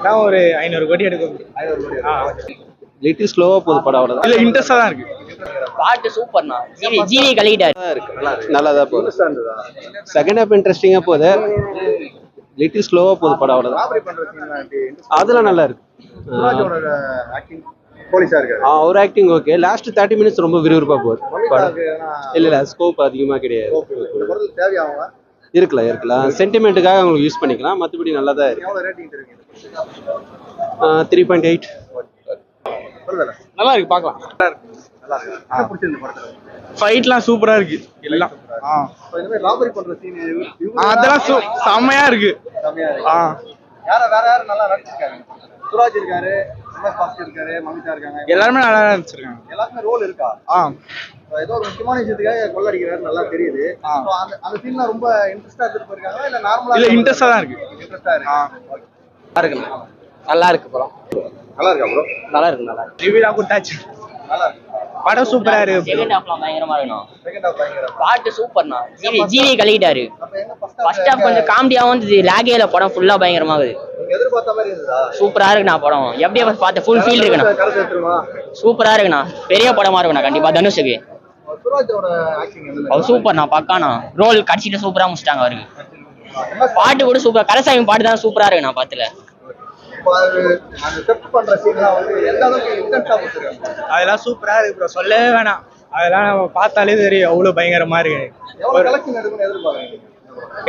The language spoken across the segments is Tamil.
நான் ஒரு 500 கோடி எடுக்கும். 500 கோடி. லிட்டில் ஸ்லோவா போகுது படம் அவ்வளவுதான். இல்ல இன்ட்ரெஸ்டா தான் இருக்கு. பாட்டு சூப்பர்ண்ணா. ஜிவி கலக்கிட்டாரு. நல்லா தான் போகுது. செகண்ட் ஹாஃப் இன்ட்ரெஸ்டிங்கா போகுது. லிட்டில் ஸ்லோவா போகுது படம் அவ்வளவுதான். அதெல்லாம் நல்லா இருக்கு. அவர் ஆக்டிங் ஓகே. லாஸ்ட் 30 மினிட்ஸ் ரொம்ப விறுவிறுப்பா போகுது படம். இல்ல ஸ்கோப் அதிகமா கிடையாது. இருக்கலாம் சென்டிமெண்ட்டுக்காக அவங்களுக்கு யூஸ் பண்ணிக்கலாம். மற்றபடி நல்லா தான் இருக்கு. 3.8. நல்லா இருக்கு, பார்க்கலாம். ஃபைட்லாம் சூப்பரா இருக்கு எல்லாம். அதெல்லாம் செம்மையா இருக்கு. சுராஜ் இருக்காரு, இருக்காரு, மமிதா இருக்காங்க. எல்லாருமே நல்லா நடிச்சிருக்காங்க. எல்லாருமே ரோல் இருக்கா? ஏதோ ஒரு முக்கியமான விஷயத்துக்காக கொள்ளடிக்கிறாரு, நல்லா தெரியுது. அந்த சீன்ல ரொம்ப இன்ட்ரெஸ்டா எடுத்துட்டு போயிருக்காங்க இல்ல நார்மலா? இல்ல இன்ட்ரெஸ்டா தான் இருக்கு. நல்லா இருக்கு படம். நல்லா இருக்கா ப்ரோ? நல்லா இருக்கு. ரிவ்யூ தான் கொடுத்தாச்சு. நல்லா இருக்கு. படம் சூப்பரா இருக்கு. செகண்ட் ஹாஃப்லாம் பயங்கரமா இருக்கணும். செகண்ட் ஹாஃப் பயங்கரமா. பாட்டு சூப்பர்ண்ணா. ஜிவி கலக்கிட்டாரு. ஃபர்ஸ்ட் ஹாஃப் கொஞ்சம் காமெடியாவும் இருந்துச்சு. லாகேல படம் ஃபுல்லா பயங்கரமா இருக்குது. நீங்க எதிர்பார்த்த மாதிரி இருந்ததா? சூப்பரா இருக்குண்ணா படம். எப்படியே பார்த்து ஃபுல் ஃபீல் இருக்குண்ணா. சூப்பரா இருக்குண்ணா. பெரிய படமா இருக்குண்ணா கண்டிப்பா தனுஷுக்கு. சுராஜோட ஆக்டிங் அவர் சூப்பர்ண்ணா, பக்காண்ணா. ரோல் கடிச்சிட்டு சூப்பரா முடிச்சிட்டாங்க அவருக்கு. பாட்டு கூட சூப்பரா. கரசாமி பாட்டு தான் சூப்பரா இருக்குண்ணா பாத்துல. அதெல்லாம் சூப்பரா இருக்கு ப்ரோ, சொல்லவே வேணாம். அதெல்லாம் நம்ம பார்த்தாலே தெரியும் அவ்வளவு பயங்கரமா இருக்கு.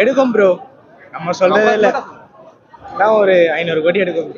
எடுக்கும் ப்ரோ, நம்ம சொல்றதே இல்லை. நான் ஒரு 500 கோடி எடுக்கும்.